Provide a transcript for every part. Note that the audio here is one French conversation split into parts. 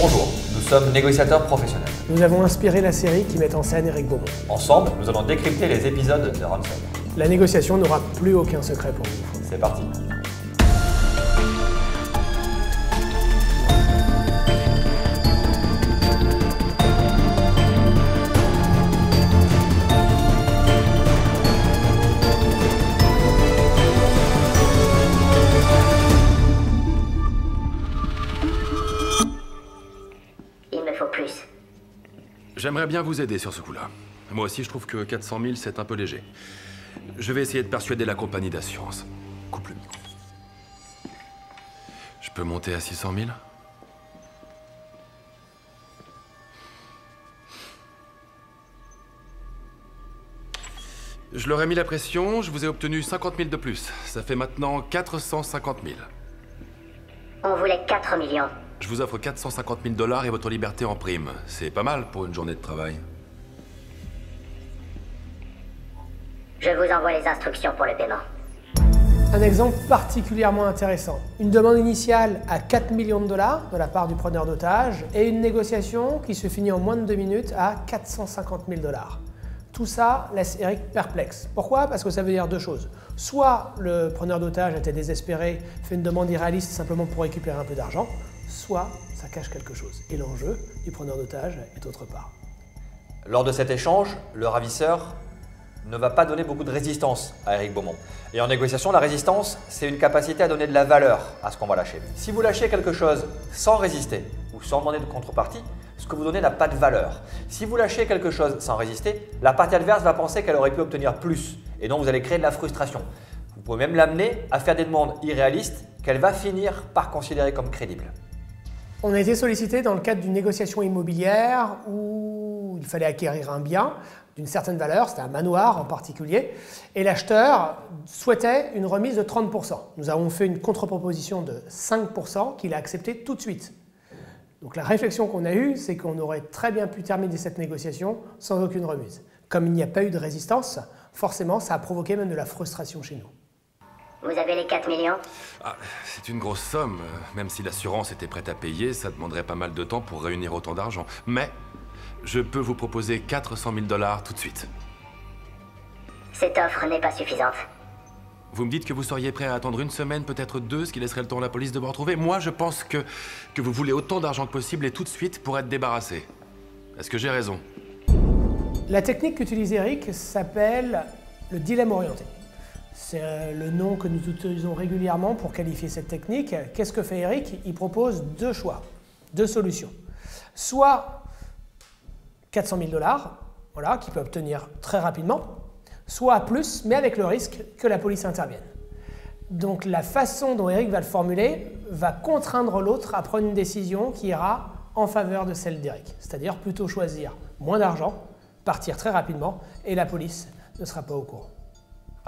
Bonjour, nous sommes négociateurs professionnels. Nous avons inspiré la série qui met en scène Éric Beaumont. Ensemble, nous allons décrypter les épisodes de Ransom. La négociation n'aura plus aucun secret pour vous. C'est parti. J'aimerais bien vous aider sur ce coup-là. Moi aussi, je trouve que 400 000, c'est un peu léger. Je vais essayer de persuader la compagnie d'assurance. Coupe le micro. Je peux monter à 600 000 ? Je leur ai mis la pression, je vous ai obtenu 50 000 de plus. Ça fait maintenant 450 000. On voulait 4 millions. Je vous offre 450 000 $ et votre liberté en prime. C'est pas mal pour une journée de travail. Je vous envoie les instructions pour le paiement. Un exemple particulièrement intéressant. Une demande initiale à 4 millions de dollars de la part du preneur d'otages et une négociation qui se finit en moins de 2 minutes à 450 000 $. Tout ça laisse Éric perplexe. Pourquoi? Parce que ça veut dire deux choses. Soit le preneur d'otages était désespéré, fait une demande irréaliste simplement pour récupérer un peu d'argent, soit ça cache quelque chose. Et l'enjeu du preneur d'otages est autre part. Lors de cet échange, le ravisseur ne va pas donner beaucoup de résistance à Éric Beaumont. Et en négociation, la résistance, c'est une capacité à donner de la valeur à ce qu'on va lâcher. Si vous lâchez quelque chose sans résister ou sans demander de contrepartie, ce que vous donnez n'a pas de valeur. Si vous lâchez quelque chose sans résister, la partie adverse va penser qu'elle aurait pu obtenir plus et donc vous allez créer de la frustration. Vous pouvez même l'amener à faire des demandes irréalistes qu'elle va finir par considérer comme crédibles. On a été sollicité dans le cadre d'une négociation immobilière où il fallait acquérir un bien d'une certaine valeur, c'était un manoir en particulier, et l'acheteur souhaitait une remise de 30%. Nous avons fait une contre-proposition de 5% qu'il a accepté tout de suite. Donc la réflexion qu'on a eue, c'est qu'on aurait très bien pu terminer cette négociation sans aucune remise. Comme il n'y a pas eu de résistance, forcément ça a provoqué même de la frustration chez nous. Vous avez les 4 millions? C'est une grosse somme. Même si l'assurance était prête à payer, ça demanderait pas mal de temps pour réunir autant d'argent. Mais je peux vous proposer 400 000 $ tout de suite. Cette offre n'est pas suffisante. Vous me dites que vous seriez prêt à attendre une semaine, peut-être deux, ce qui laisserait le temps à la police de vous retrouver. Moi, je pense que vous voulez autant d'argent que possible et tout de suite pour être débarrassé. Est-ce que j'ai raison? La technique qu'utilise Éric s'appelle le dilemme orienté. C'est le nom que nous utilisons régulièrement pour qualifier cette technique. Qu'est-ce que fait Éric? Il propose deux choix, deux solutions. Soit 400 000 $, voilà, qu'il peut obtenir très rapidement, soit plus, mais avec le risque que la police intervienne. Donc la façon dont Éric va le formuler va contraindre l'autre à prendre une décision qui ira en faveur de celle d'Éric. C'est-à-dire plutôt choisir moins d'argent, partir très rapidement, et la police ne sera pas au courant.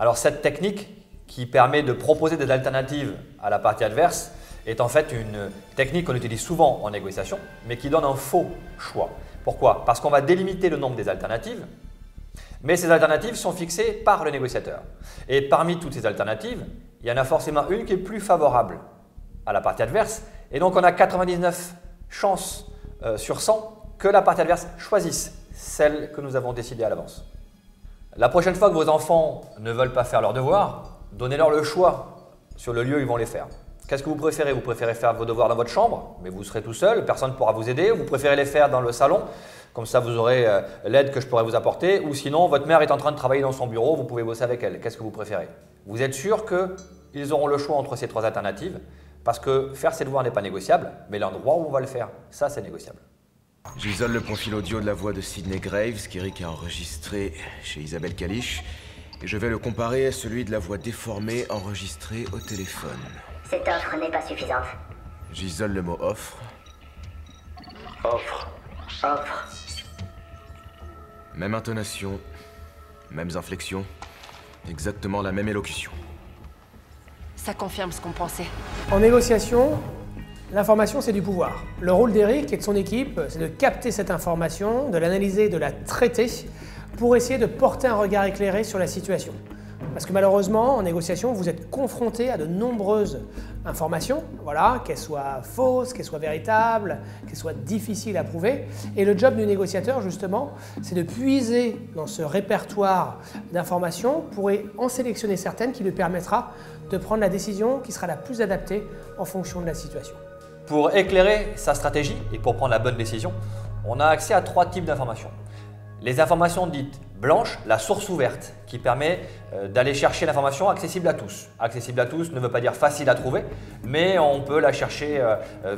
Alors cette technique qui permet de proposer des alternatives à la partie adverse est en fait une technique qu'on utilise souvent en négociation, mais qui donne un faux choix. Pourquoi? Parce qu'on va délimiter le nombre des alternatives, mais ces alternatives sont fixées par le négociateur. Et parmi toutes ces alternatives, il y en a forcément une qui est plus favorable à la partie adverse, et donc on a 99 chances sur 100 que la partie adverse choisisse celle que nous avons décidée à l'avance. La prochaine fois que vos enfants ne veulent pas faire leurs devoirs, donnez-leur le choix sur le lieu où ils vont les faire. Qu'est-ce que vous préférez? Vous préférez faire vos devoirs dans votre chambre, mais vous serez tout seul, personne ne pourra vous aider, ou vous préférez les faire dans le salon, comme ça vous aurez l'aide que je pourrais vous apporter, ou sinon votre mère est en train de travailler dans son bureau, vous pouvez bosser avec elle. Qu'est-ce que vous préférez? Vous êtes sûr qu'ils auront le choix entre ces trois alternatives, parce que faire ses devoirs n'est pas négociable, mais l'endroit où on va le faire, ça c'est négociable. J'isole le profil audio de la voix de Sidney Graves qu'Éric a enregistré chez Isabelle Kalish et je vais le comparer à celui de la voix déformée enregistrée au téléphone. Cette offre n'est pas suffisante. J'isole le mot offre. Offre. Offre. Même intonation, mêmes inflexions, exactement la même élocution. Ça confirme ce qu'on pensait. En négociation, l'information, c'est du pouvoir. Le rôle d'Éric et de son équipe, c'est de capter cette information, de l'analyser, de la traiter, pour essayer de porter un regard éclairé sur la situation. Parce que malheureusement, en négociation, vous êtes confronté à de nombreuses informations, voilà, qu'elles soient fausses, qu'elles soient véritables, qu'elles soient difficiles à prouver. Et le job du négociateur, justement, c'est de puiser dans ce répertoire d'informations pour en sélectionner certaines qui lui permettra de prendre la décision qui sera la plus adaptée en fonction de la situation. Pour éclairer sa stratégie et pour prendre la bonne décision, on a accès à 3 types d'informations. Les informations dites blanches, la source ouverte, qui permet d'aller chercher l'information accessible à tous. Accessible à tous ne veut pas dire facile à trouver, mais on peut la chercher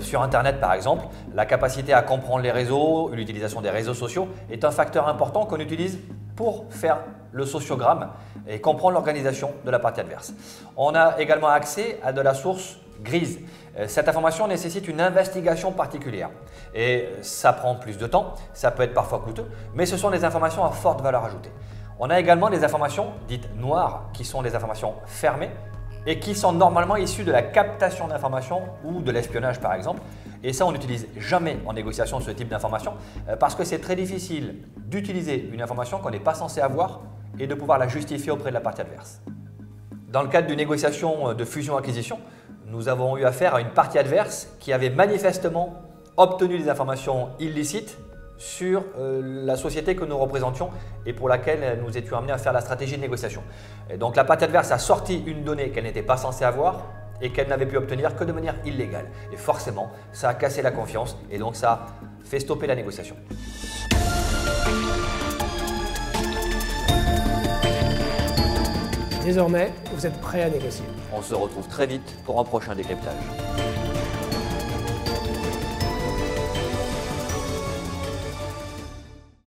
sur Internet par exemple. La capacité à comprendre les réseaux, l'utilisation des réseaux sociaux est un facteur important qu'on utilise pour faire le sociogramme et comprendre l'organisation de la partie adverse. On a également accès à de la source grise. Cette information nécessite une investigation particulière et ça prend plus de temps, ça peut être parfois coûteux, mais ce sont des informations à forte valeur ajoutée. On a également des informations dites noires qui sont des informations fermées et qui sont normalement issues de la captation d'informations ou de l'espionnage par exemple. Et ça, on n'utilise jamais en négociation ce type d'information parce que c'est très difficile d'utiliser une information qu'on n'est pas censé avoir et de pouvoir la justifier auprès de la partie adverse. Dans le cadre d'une négociation de fusion-acquisition, nous avons eu affaire à une partie adverse qui avait manifestement obtenu des informations illicites sur la société que nous représentions et pour laquelle nous étions amenés à faire la stratégie de négociation. Et donc la partie adverse a sorti une donnée qu'elle n'était pas censée avoir et qu'elle n'avait pu obtenir que de manière illégale. Et forcément, ça a cassé la confiance et donc ça a fait stopper la négociation. Désormais, vous êtes prêt à négocier. On se retrouve très vite pour un prochain décryptage.